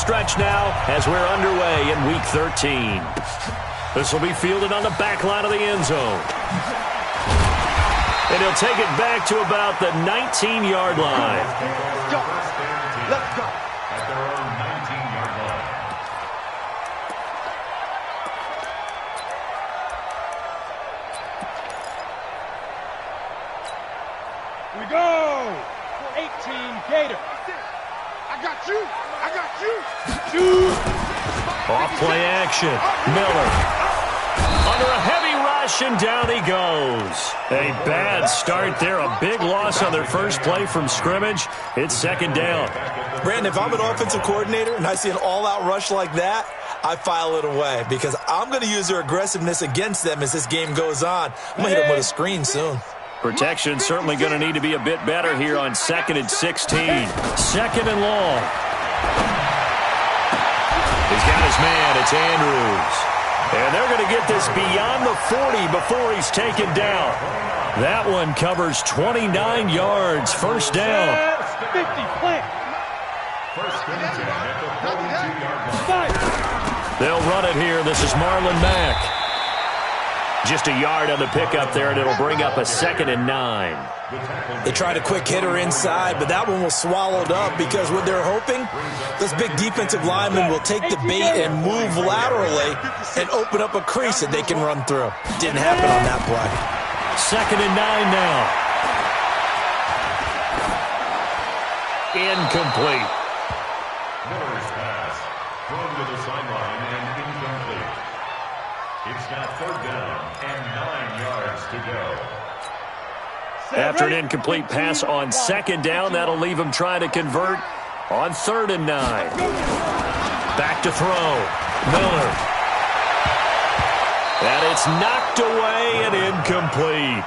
stretch now as we're underway in Week 13. This will be fielded on the back line of the end zone. And he'll take it back to about the 19-yard line. Let's go. Let's go. At their own 19-yard line. We go. 18 Gator. I got you. I got you. Shoot. Off play action. Miller. Under a heavy rush, and down he goes. A bad start there. A big loss on their first play from scrimmage. It's second down. Brandon, if I'm an offensive coordinator and I see an all-out rush like that, I file it away because I'm going to use their aggressiveness against them as this game goes on. I'm going to hit them with a screen soon. Protection certainly going to need to be a bit better here on 2nd and 16. 2nd and long. He's got his man. It's Andrews. And they're going to get this beyond the 40 before he's taken down. That one covers 29 yards. First down. 50, plant. First and 10 at the 42-yard line. They'll run it here. This is Marlon Mack. Just a yard on the pickup there, and it'll bring up a 2nd and 9. They tried a quick hitter inside, but that one was swallowed up because what they're hoping, this big defensive lineman will take the bait and move laterally and open up a crease that they can run through. Didn't happen on that play. 2nd and 9 now. Incomplete. Miller's pass. Thrown to the sideline and incomplete. It's now 3rd down and 9 yards to go. After an incomplete pass on 2nd down, that'll leave him trying to convert on 3rd and 9. Back to throw. Miller. And it's knocked away and incomplete.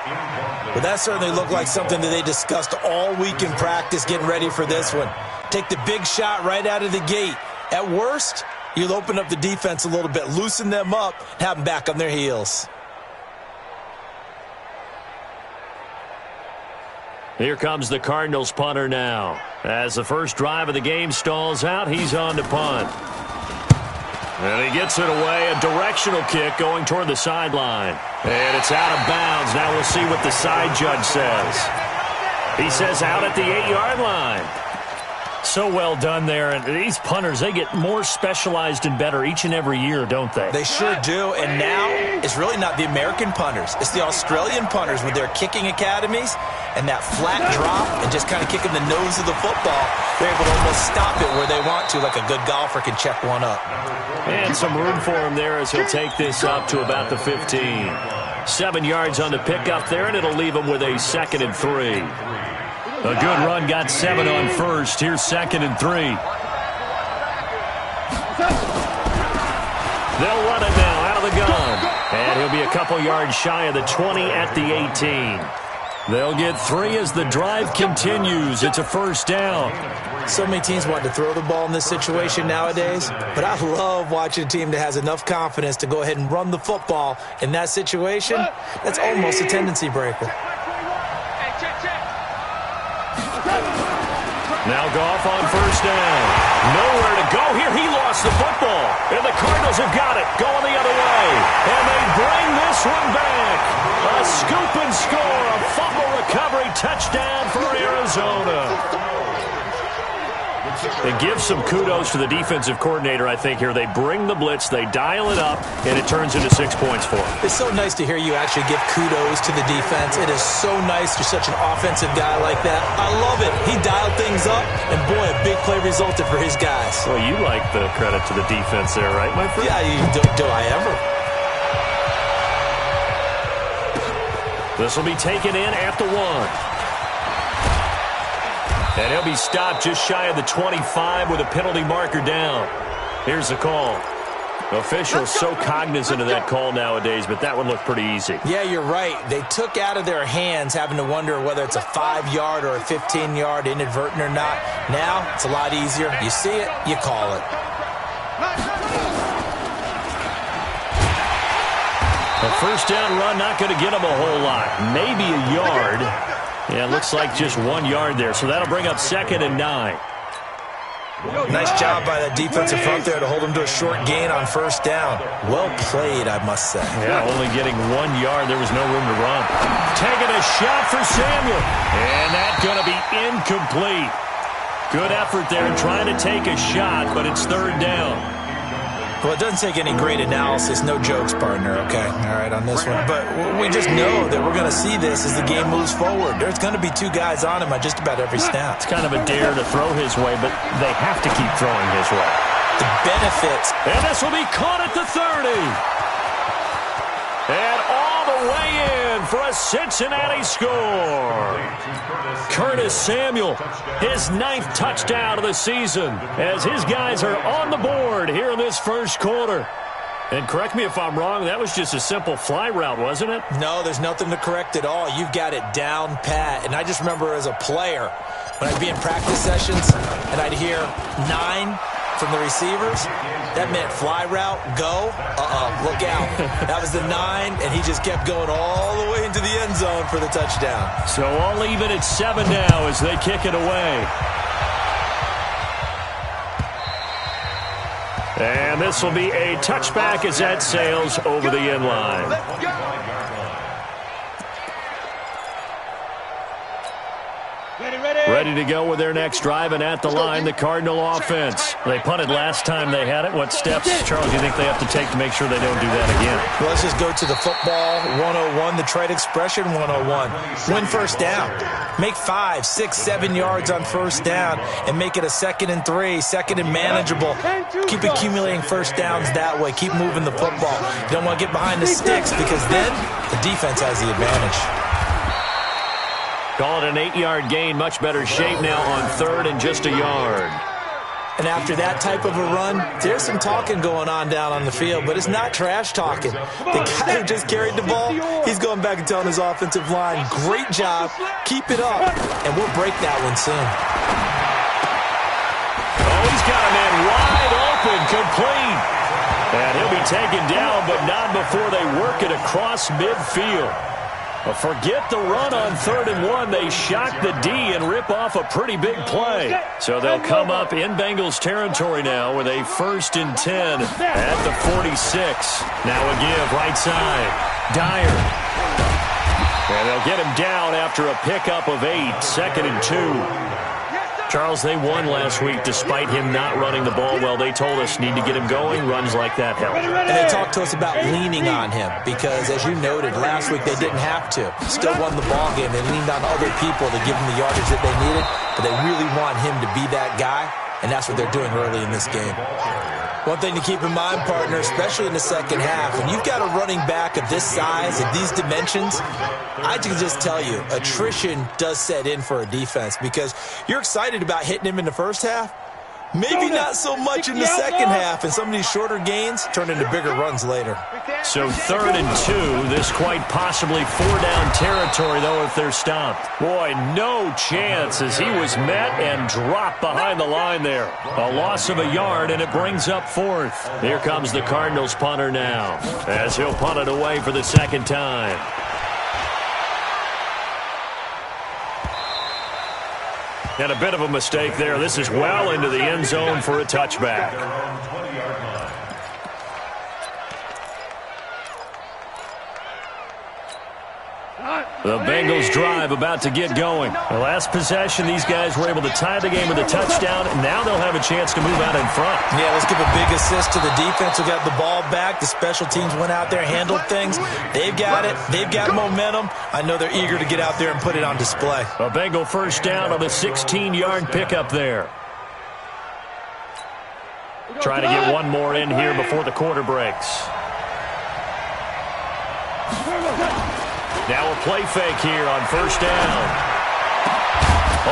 But that certainly looked like something that they discussed all week in practice getting ready for this one. Take the big shot right out of the gate. At worst, you'll open up the defense a little bit, loosen them up, and have them back on their heels. Here comes the Cardinals punter now. As the first drive of the game stalls out, he's on to punt. And he gets it away, a directional kick going toward the sideline. And it's out of bounds. Now we'll see what the side judge says. He says out at the 8-yard line. So well done there. And these punters, they get more specialized and better each and every year, don't they? They sure do. And now it's really not the American punters. It's the Australian punters with their kicking academies and that flat drop and just kind of kicking the nose of the football. They're able to almost stop it where they want to, like a good golfer can check one up. And some room for him there as he'll take this up to about the 15. 7 yards on the pickup there, and it'll leave him with a 2nd and 3. A good run, got 7 on first. Here's 2nd and 3. They'll run it now out of the gun. And he'll be a couple yards shy of the 20 at the 18. They'll get 3 as the drive continues. It's a first down. So many teams want to throw the ball in this situation nowadays, but I love watching a team that has enough confidence to go ahead and run the football. In that situation, that's almost a tendency breaker. Now Goff on first down. Nowhere to go here. He lost the football. And the Cardinals have got it. Going the other way. And they bring this one back. A scoop and score. A fumble recovery touchdown for Arizona. They give some kudos to the defensive coordinator, I think, here. They bring the blitz, they dial it up, and it turns into 6 points for them. It's so nice to hear you actually give kudos to the defense. It is so nice you're such an offensive guy like that. I love it. He dialed things up, and boy, a big play resulted for his guys. Well, you like the credit to the defense there, right, my friend? Yeah, do I ever? This will be taken in at the 1. And he'll be stopped just shy of the 25 with a penalty marker down. Here's the call. Officials so cognizant of that call nowadays, but that one looked pretty easy. Yeah, you're right. They took out of their hands having to wonder whether it's a 5-yard or a 15-yard inadvertent or not. Now, it's a lot easier. You see it, you call it. A first down run, not going to get them a whole lot. Maybe a yard. Yeah, it looks like just 1 yard there. So that'll bring up 2nd and 9. Nice job by that defensive front there to hold him to a short gain on first down. Well played, I must say. Yeah, only getting 1 yard. There was no room to run. Taking a shot for Samuel. And that's going to be incomplete. Good effort there trying to take a shot, but it's third down. Well, it doesn't take any great analysis. No jokes, partner, okay? All right, on this one. But we just know that we're going to see this as the game moves forward. There's going to be 2 guys on him at just about every snap. It's kind of a dare to throw his way, but they have to keep throwing his way. The benefits. And this will be caught at the 30. And all the way in for a Cincinnati score. Curtis Samuel, his 9th touchdown of the season, as his guys are on the board here in this first quarter. And correct me if I'm wrong, that was just a simple fly route, wasn't it? No, there's nothing to correct at all. You've got it down pat. And I just remember as a player, when I'd be in practice sessions and I'd hear 9 from the receivers, that meant fly route, go, look out. That was the 9, and he just kept going all the way into the end zone for the touchdown. So all even at 7 now as they kick it away. And this will be a touchback as that sails over the end line. Ready to go with their next drive, and at the line, the Cardinal offense. They punted last time they had it. What steps, Charles, do you think they have to take to make sure they don't do that again? Well, let's just go to the football 101, the trade expression 101. Win first down. Make 5, 6, 7 yards on first down and make it a 2nd and 3, 2nd and manageable. Keep accumulating first downs that way. Keep moving the football. You don't want to get behind the sticks because then the defense has the advantage. Call it an 8-yard gain. Much better shape now on 3rd and just a yard. And after that type of a run, there's some talking going on down on the field, but it's not trash talking. The guy who just carried the ball, he's going back and telling his offensive line, great job, keep it up, and we'll break that one soon. Oh, he's got a man wide open, complete. And he'll be taken down, but not before they work it across midfield. Forget the run on 3rd and 1. They shock the D and rip off a pretty big play. So they'll come up in Bengals territory now with a 1st and 10 at the 46. Now a give right side. Dyer. And they'll get him down after a pickup of 8. 2nd and 2. Charles, they won last week despite him not running the ball well. They told us need to get him going. Runs like that help. And they talked to us about leaning on him because, as you noted, last week they didn't have to. Still won the ball game. They leaned on other people to give them the yardage that they needed, but they really want him to be that guy, and that's what they're doing early in this game. One thing to keep in mind, partner, especially in the second half, when you've got a running back of this size, of these dimensions, I can just tell you, attrition does set in for a defense because you're excited about hitting him in the first half. Maybe not so much in the second half, and some of these shorter gains turn into bigger runs later. So 3rd and 2, this quite possibly 4-down territory, though, if they're stopped. Boy, no chance as he was met and dropped behind the line there. A loss of a yard, and it brings up 4th. Here comes the Cardinals punter now as he'll punt it away for the 2nd time. And a bit of a mistake there. This is well into the end zone for a touchback. The Bengals drive about to get going. The last possession, these guys were able to tie the game with a touchdown, and now they'll have a chance to move out in front. Yeah, let's give a big assist to the defense who got the ball back. The special teams went out there, handled things. They've got it. They've got momentum. I know they're eager to get out there and put it on display. A Bengal first down on the 16-yard pickup there. Trying to get one more in here before the quarter breaks. Now a play fake here on first down.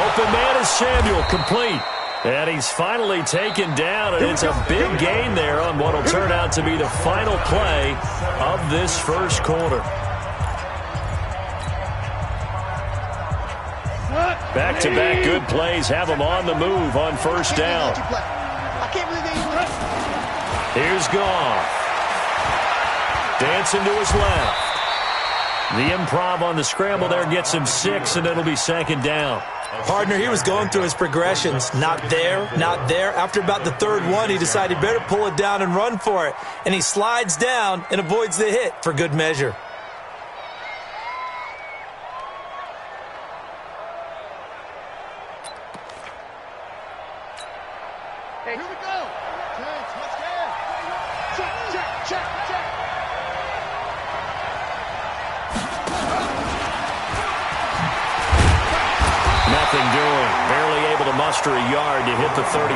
Open man is Samuel, complete. And he's finally taken down, and it's a big gain there on what will turn out to be the final play of this first quarter. Back-to-back good plays have him on the move on first down. Here's Goff. Dancing to his left. The improv on the scramble there gets him 6, and it'll be 2nd down. Partner, he was going through his progressions. Not there, not there. After about the third one, he decided better pull it down and run for it. And he slides down and avoids the hit for good measure. Hey, here we go. Let's go. Check. Nothing doing. Barely able to muster a yard to hit the 35.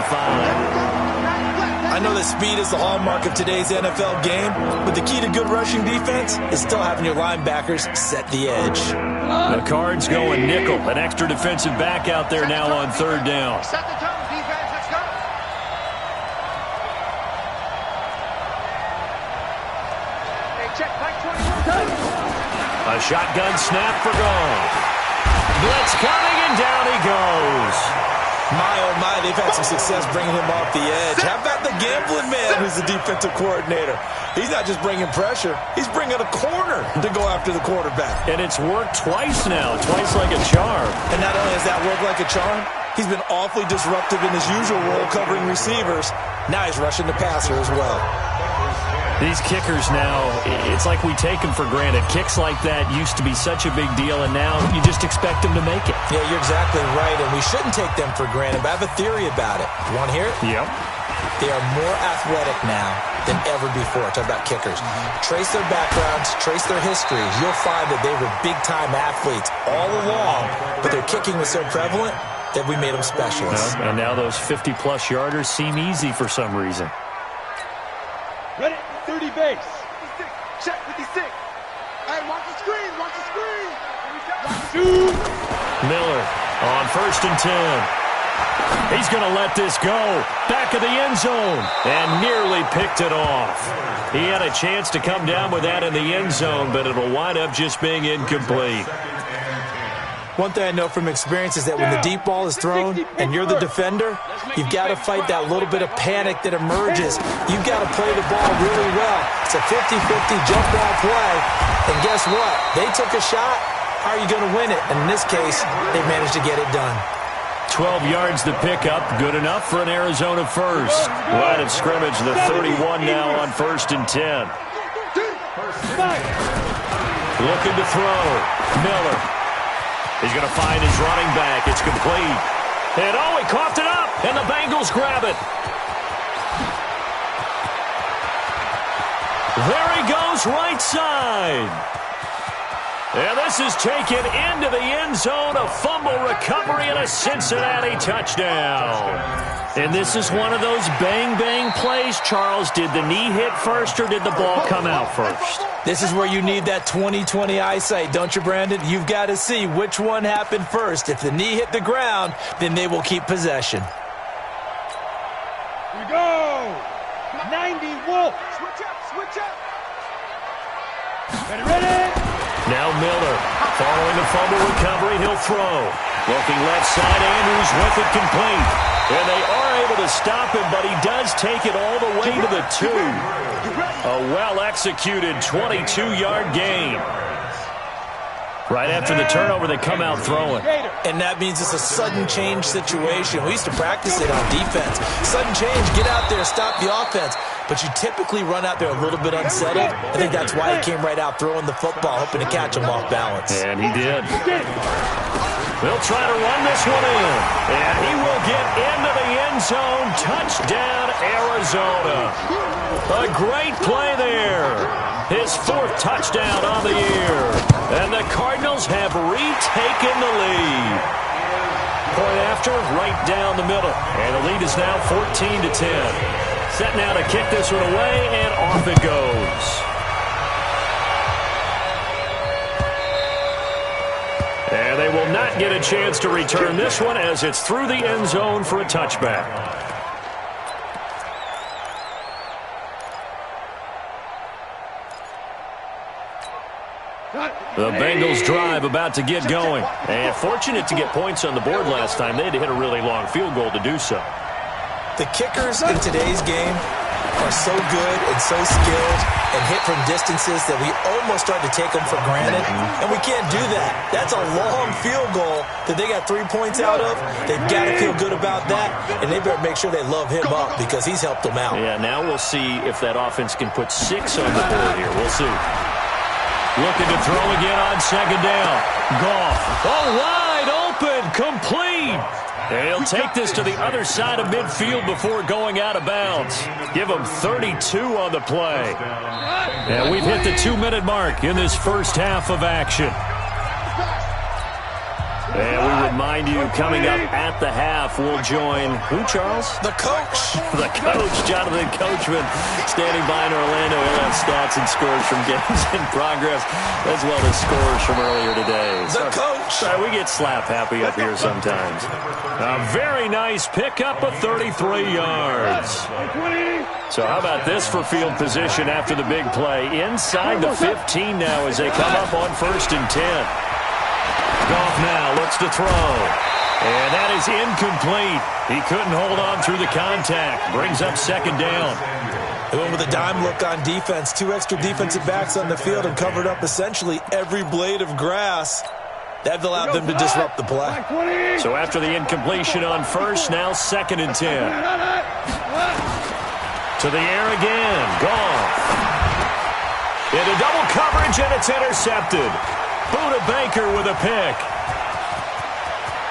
I know that speed is the hallmark of today's NFL game, but the key to good rushing defense is still having your linebackers set the edge. The Cards going nickel. An extra defensive back out there now on third down. Set the tone, defense. Let's go. Hey, check. Mike 21. A shotgun snap for goal. Blitz coming, and down he goes. My, oh my, they've had some success bringing him off the edge. How about the gambling man who's the defensive coordinator? He's not just bringing pressure. He's bringing a corner to go after the quarterback. And it's worked twice now, twice like a charm. And not only has that worked like a charm, he's been awfully disruptive in his usual role covering receivers. Now he's rushing the passer as well. These kickers now, it's like we take them for granted. Kicks like that used to be such a big deal, and now you just expect them to make it. Yeah, you're exactly right, and we shouldn't take them for granted, but I have a theory about it. You want to hear it? Yep. They are more athletic now than ever before. Talk about kickers. Trace their backgrounds, trace their histories. You'll find that they were big-time athletes all along, but their kicking was so prevalent that we made them specialists. And now those 50-plus yarders seem easy for some reason. Ready? 30 base. 56. Check 56. Hey, watch the screen. Watch the screen. Shoot. Miller on 1st and 10. He's going to let this go. Back of the end zone. And nearly picked it off. He had a chance to come down with that in the end zone, but it'll wind up just being incomplete. One thing I know from experience is that when the deep ball is thrown and you're the defender, you've got to fight that little bit of panic that emerges. You've got to play the ball really well. It's a 50-50 jump ball play. And guess what? They took a shot. How are you going to win it? And in this case, they managed to get it done. 12 yards to pick up. Good enough for an Arizona first. Line of scrimmage, the 31 now on 1st and 10. Looking to throw. Miller. He's going to find his running back. It's complete. And he coughed it up, and the Bengals grab it. There he goes, right side. And this is taken into the end zone. A fumble recovery and a Cincinnati touchdown. And this is one of those bang-bang plays. Charles, did the knee hit first or did the ball come out first? This is where you need that 20/20 eyesight, don't you, Brandon? You've got to see which one happened first. If the knee hit the ground, then they will keep possession. Here we go. 90 Wolf. Switch up. Ready. Now Miller, following the fumble recovery, he'll throw. Looking left side, Andrews with it complete. And they are able to stop him, but he does take it all the way to the 2. A well-executed 22-yard gain. Right after the turnover, they come out throwing. And that means it's a sudden change situation. We used to practice it on defense. Sudden change, get out there, stop the offense. But you typically run out there a little bit unsettled. I think that's why he came right out throwing the football, hoping to catch him off balance. And he did. They'll try to run this one in. And he will get into the end zone. Touchdown, Arizona. A great play there. His 4th touchdown on the year. And the Cardinals have retaken the lead. Point after, right down the middle. And the lead is now 14-10. Set now to kick this one away, and off it goes. And they will not get a chance to return this one as it's through the end zone for a touchback. The Bengals drive about to get going. And fortunate to get points on the board last time. They had to hit a really long field goal to do so. The kickers in today's game are so good and so skilled and hit from distances that we almost start to take them for granted, and we can't do that. That's a long field goal that they got 3 points out of. They've got to feel good about that, and they better make sure they love him up because he's helped them out. Yeah, now we'll see if that offense can put 6 on the board here. We'll see. Looking to throw again on second down. Goff. Oh, wide open. Complete. And he'll take this to the other side of midfield before going out of bounds. Give him 32 on the play. And we've hit the 2-minute mark in this first half of action. And we remind you, coming up at the half, we'll join who, Charles? The coach. The coach, Jonathan Coachman, standing by in Orlando. He'll have stats and scores from games in progress, as well as scores from earlier today. The coach. Sorry, we get slap happy up here sometimes. A very nice pickup of 33 yards. So how about this for field position after the big play? Inside the 15 now as they come up on 1st and 10. Goff now looks to throw. And that is incomplete. He couldn't hold on through the contact. Brings up second down. They went with a dime look on defense. 2 extra defensive backs on the field and covered up essentially every blade of grass. That allowed them to disrupt the play. So after the incompletion on 1st, now 2nd and 10. To the air again. Goff. Into double coverage, and it's intercepted. Buda Baker with a pick.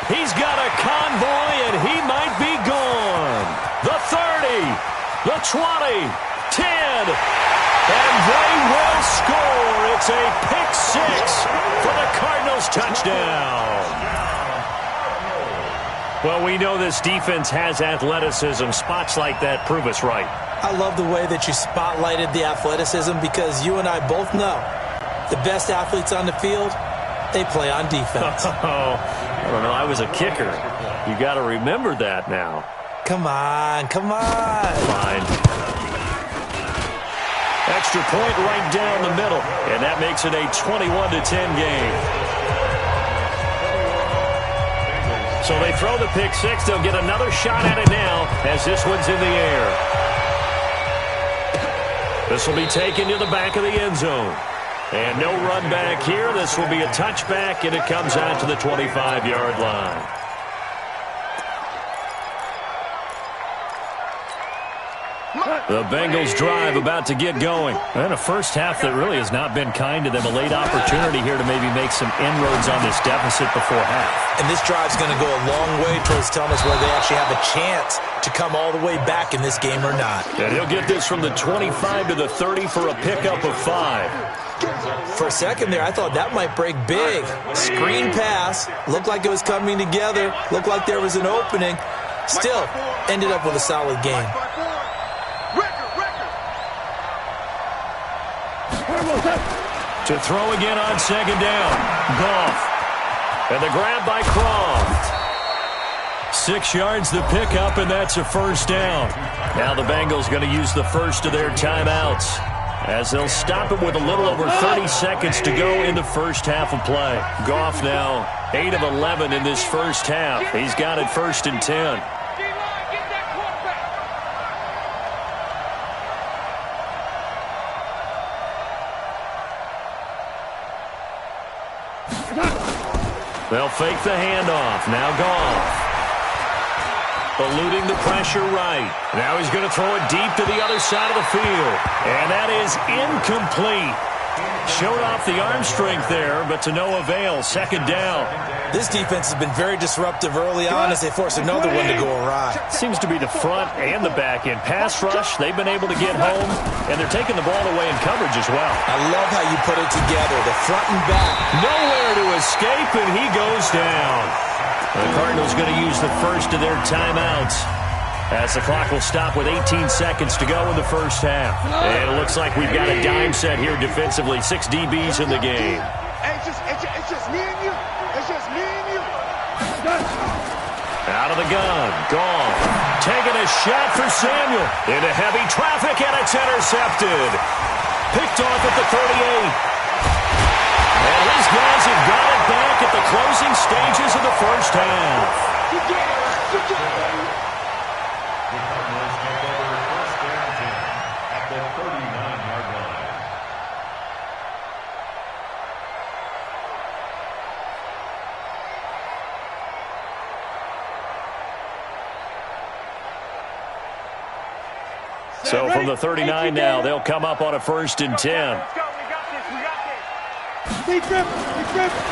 He's got a convoy, and he might be gone. The 30, the 20, 10, and they will score. It's a pick 6 for the Cardinals touchdown. Well, we know this defense has athleticism. Spots like that prove us right. I love the way that you spotlighted the athleticism because you and I both know the best athletes on the field, they play on defense. Oh, I don't know. I was a kicker. You got to remember that now. Come on, come on. Fine. Extra point right down the middle, and that makes it a 21-10 game. So they throw the pick 6. They'll get another shot at it now as this one's in the air. This will be taken to the back of the end zone. And no run back here. This will be a touchback, and it comes out to the 25-yard line. The Bengals drive about to get going. And a first half that really has not been kind to them. A late opportunity here to maybe make some inroads on this deficit before half. And this drive's going to go a long way towards telling us whether they actually have a chance to come all the way back in this game or not. And he'll get this from the 25 to the 30 for a pickup of 5. For a second there, I thought that might break big. Screen pass. Looked like it was coming together. Looked like there was an opening. Still, ended up with a solid game. To throw again on second down. Goff. And the grab by Croft. 6 yards the pickup, and that's a first down. Now the Bengals going to use the first of their timeouts as they'll stop it with a little over 30 seconds to go in the first half of play. Goff now 8 of 11 in this first half. He's got it 1st and 10. They'll fake the handoff. Now Goff. Eluding the pressure right. Now he's going to throw it deep to the other side of the field. And that is incomplete. Showed off the arm strength there, but to no avail. Second down. This defense has been very disruptive early on as they force another one to go awry. Seems to be the front and the back end. Pass rush, they've been able to get home, and they're taking the ball away in coverage as well. I love how you put it together, the front and back. Nowhere to escape, and he goes down. The Cardinals going to use the first of their timeouts as the clock will stop with 18 seconds to go in the first half. And it looks like we've got a dime set here defensively. 6 DBs in the game. It's just me and you. It's just me and you. Out of the gun. Gone. Taking a shot for Samuel. Into heavy traffic, and it's intercepted. Picked off at the 38. And these guys have got it back at the closing stages of the first half. So from the 39 now, they'll come up on a 1st and 10.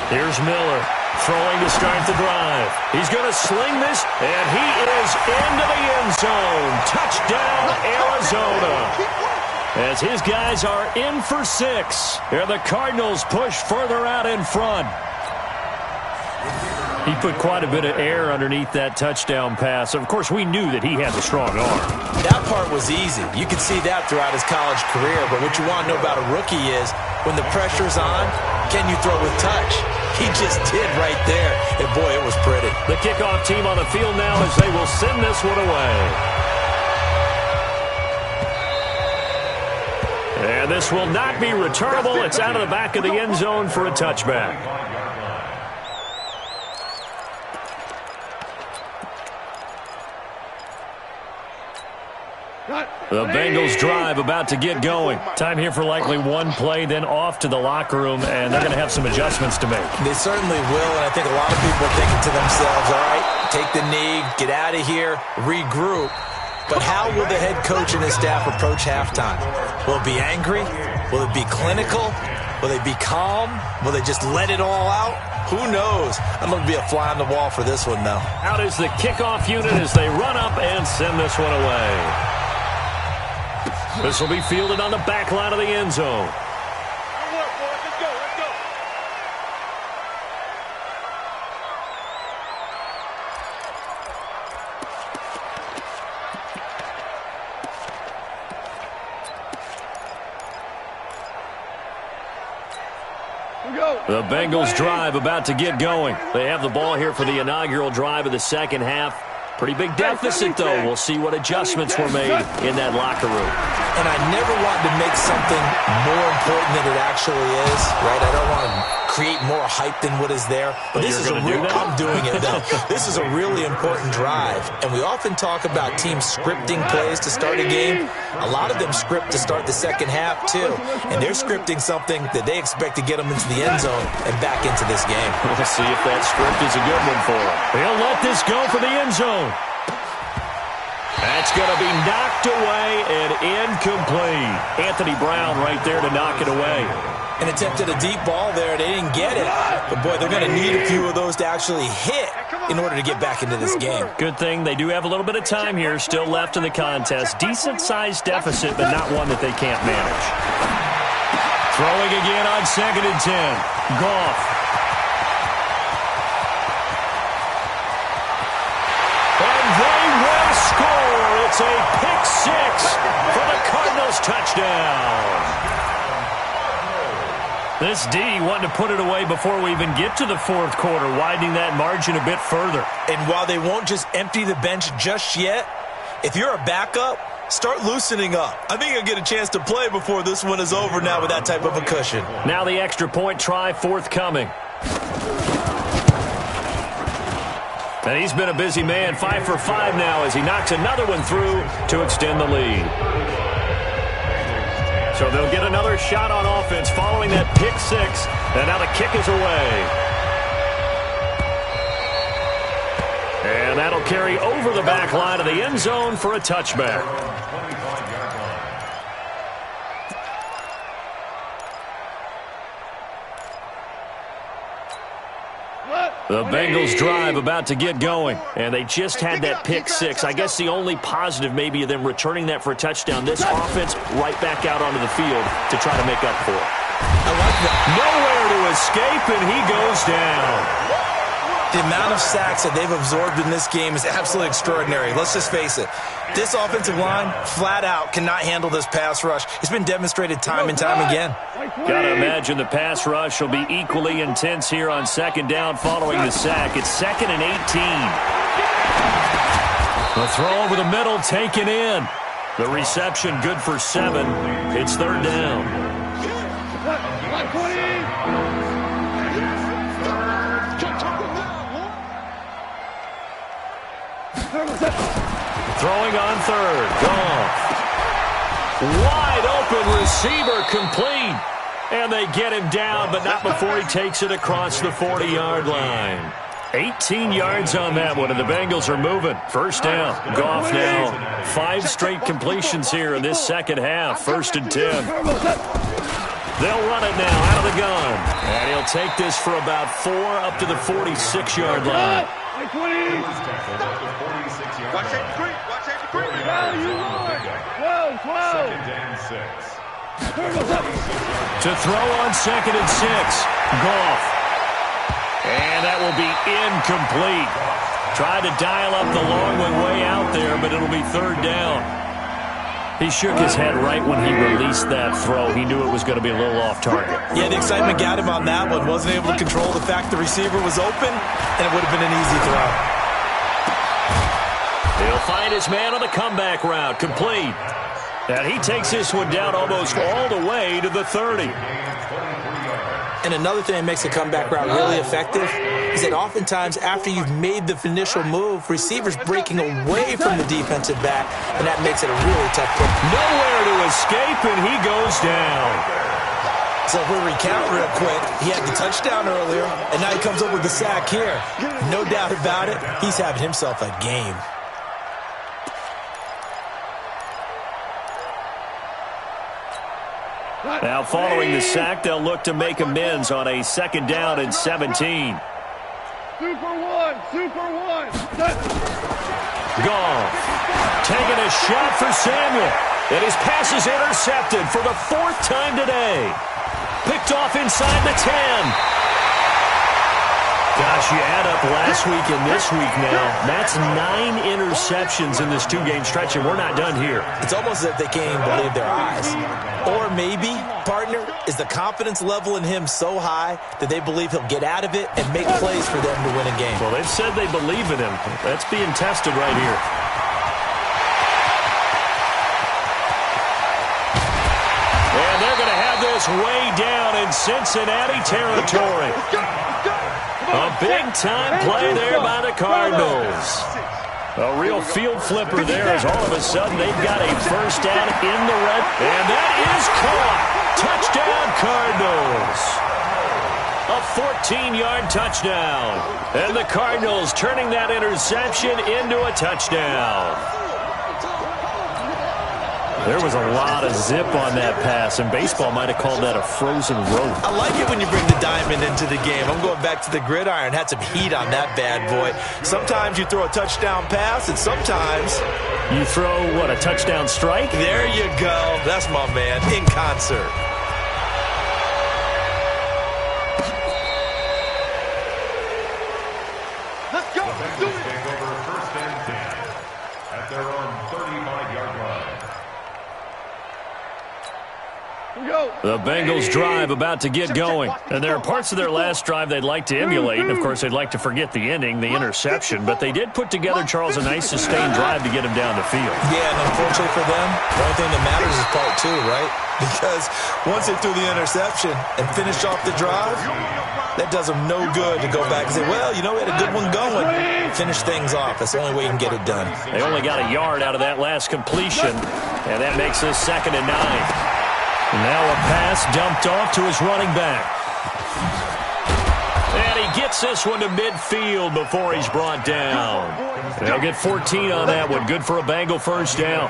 Here's Miller throwing to start the drive. He's going to sling this, and he is into the end zone. Touchdown, Arizona. As his guys are in for 6. Here the Cardinals push further out in front. He put quite a bit of air underneath that touchdown pass. Of course, we knew that he had the strong arm. That part was easy. You could see that throughout his college career. But what you want to know about a rookie is when the pressure's on, can you throw with touch? He just did right there. And, boy, it was pretty. The kickoff team on the field now as they will send this one away. And this will not be returnable. It's out of the back of the end zone for a touchback. The Bengals drive about to get going. Time here for likely one play, then off to the locker room, and they're going to have some adjustments to make. They certainly will, and I think a lot of people are thinking to themselves, all right, take the knee, get out of here, regroup. But how will the head coach and his staff approach halftime? Will it be angry? Will it be clinical? Will they be calm? Will they just let it all out? Who knows? I'm going to be a fly on the wall for this one, though. Out is the kickoff unit as they run up and send this one away. This will be fielded on the back line of the end zone. The Bengals drive about to get going. They have the ball here for the inaugural drive of the second half. Pretty big deficit, though. We'll see what adjustments were made in that locker room. And I never want to make something more important than it actually is, right? I don't want to create more hype than what is there. But this is a real, I'm doing it, though. This is a really important drive. And we often talk about teams scripting plays to start a game. A lot of them script to start the second half, too. And they're scripting something that they expect to get them into the end zone and back into this game. We'll see if that script is a good one for them. He'll let this go for the end zone. That's going to be knocked away and incomplete. Anthony Brown right there to knock it away. And attempted a deep ball there. They didn't get it. But, boy, they're going to need a few of those to actually hit in order to get back into this game. Good thing they do have a little bit of time here still left in the contest. Decent-sized deficit, but not one that they can't manage. Throwing again on 2nd and 10. Goff. And they will score. It's a pick six for the Cardinals touchdown. This D wanted to put it away before we even get to the fourth quarter, widening that margin a bit further. And while they won't just empty the bench just yet, if you're a backup, start loosening up. I think you'll get a chance to play before this one is over now with that type of a cushion. Now the extra point try forthcoming. And he's been a busy man, 5 for 5 now as he knocks another one through to extend the lead. So they'll get another shot on offense following that pick six. And now the kick is away. And that'll carry over the back line of the end zone for a touchback. The Bengals drive about to get going, and they just had that pick six. I guess the only positive maybe of them returning that for a touchdown. This offense right back out onto the field to try to make up for it. I like that. Nowhere to escape, and he goes down. The amount of sacks that they've absorbed in this game is absolutely extraordinary. Let's just face it. This offensive line, flat out, cannot handle this pass rush. It's been demonstrated time and time again. Got to imagine the pass rush will be equally intense here on second down following the sack. It's 2nd and 18. The throw over the middle taken in. The reception good for 7. It's 3rd down. Throwing on 3rd. Goff. Wide open receiver complete. And they get him down, but not before he takes it across the 40-yard line. 18 yards on that one, and the Bengals are moving. First down. Goff now. 5 straight completions here in this second half. 1st and 10. They'll run it now out of the gun. And he'll take this for about 4 up to the 46-yard line. Watch it, green. Watch it, green. Now you run. 12. To throw on 2nd and 6. Goff. And that will be incomplete. Tried to dial up the long one way out there, but it'll be 3rd down. He shook his head right when he released that throw. He knew it was going to be a little off target. Yeah, the excitement got him on that one. Wasn't able to control the fact the receiver was open, and it would have been an easy throw. He'll find his man on the comeback route. Complete. And he takes this one down almost all the way to the 30. And another thing that makes a comeback route really effective is that oftentimes after you've made the initial move, receivers breaking away from the defensive back, and that makes it a really tough play. Nowhere to escape, and he goes down. So if we recount real quick, he had the touchdown earlier, and now he comes up with the sack here. No doubt about it, he's having himself a game. Now following the sack, they'll look to make amends on a 2nd down and 17. Super one. Goff taking a shot for Samuel. And his pass is intercepted for the 4th time today. Picked off inside the 10. Gosh, you add up last week and this week now. That's 9 interceptions in this 2-game stretch, and we're not done here. It's almost as if they can't even believe their eyes. Or maybe, partner, is the confidence level in him so high that they believe he'll get out of it and make plays for them to win a game. Well, they've said they believe in him. That's being tested right here. And they're going to have this way down in Cincinnati territory. A big-time play there by the Cardinals. A real field flipper there as all of a sudden they've got a 1st down in the red. And that is caught. Touchdown, Cardinals. A 14-yard touchdown. And the Cardinals turning that interception into a touchdown. There was a lot of zip on that pass, and baseball might have called that a frozen rope. I like it when you bring the diamond into the game. I'm going back to the gridiron. Had some heat on that bad boy. Sometimes you throw a touchdown pass, and sometimes you throw, what, a touchdown strike? There you go. That's my man, in concert. Let's go. Do it. Take over 1st and 10 at their own 35-yard line. The Bengals drive about to get going. And there are parts of their last drive they'd like to emulate. And, of course, they'd like to forget the ending, the interception. But they did put together, Charles, a nice sustained drive to get him down the field. Yeah, and unfortunately for them, the only thing that matters is part 2, right? Because once they threw the interception and finished off the drive, that does them no good to go back and say, well, you know, we had a good one going. Finish things off. That's the only way you can get it done. They only got a yard out of that last completion. And that makes this 2nd and 9. Now a pass dumped off to his running back. And he gets this one to midfield before he's brought down. They'll get 14 on that one. Good for a Bengal 1st down.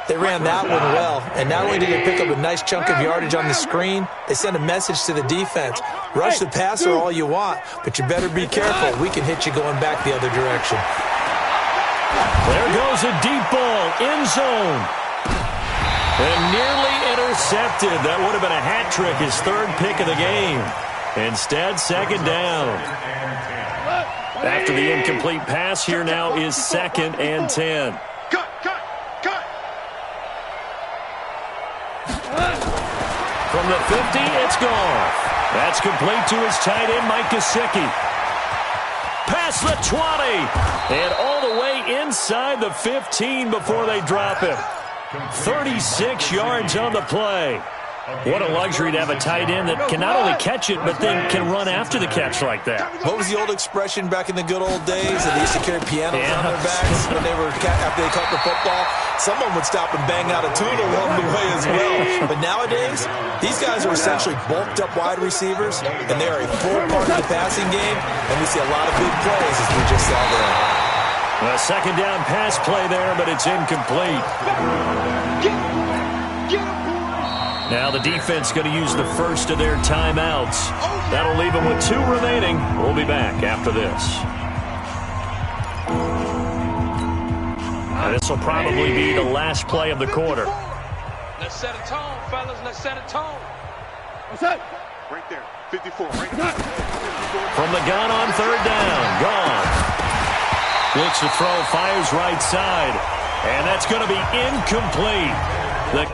They ran that one well, and not only did they pick up a nice chunk of yardage on the screen, they sent a message to the defense. Rush the passer all you want, but you better be careful. We can hit you going back the other direction. There goes a deep ball, end zone. And nearly intercepted. That would have been a hat trick, his 3rd pick of the game. Instead, 2nd down. After the incomplete pass, here now is 2nd and 10. Cut. From the 50, it's Goff. That's complete to his tight end, Mike Gesicki. Past the 20. And all the way inside the 15 before they drop him. 36 yards on the play. What a luxury to have a tight end that can not only catch it, but then can run after the catch like that. What was the old expression back in the good old days? And they used to carry pianos on their backs when they were after they caught the football. Someone would stop and bang out a tune along the way as well. But nowadays, these guys are essentially bulked up wide receivers, and they are a full part of the passing game, and we see a lot of big plays as we just saw there. A second down pass play there, but it's incomplete. Now the defense going to use the first of their timeouts. That'll leave them with 2 remaining. We'll be back after this. This will probably be the last play of the quarter. Let's set a tone, fellas. Let's set a tone. What's that? Right there. 54. Right there. From the gun on third down. Gone. Looks to throw, fires right side. And that's going to be incomplete. The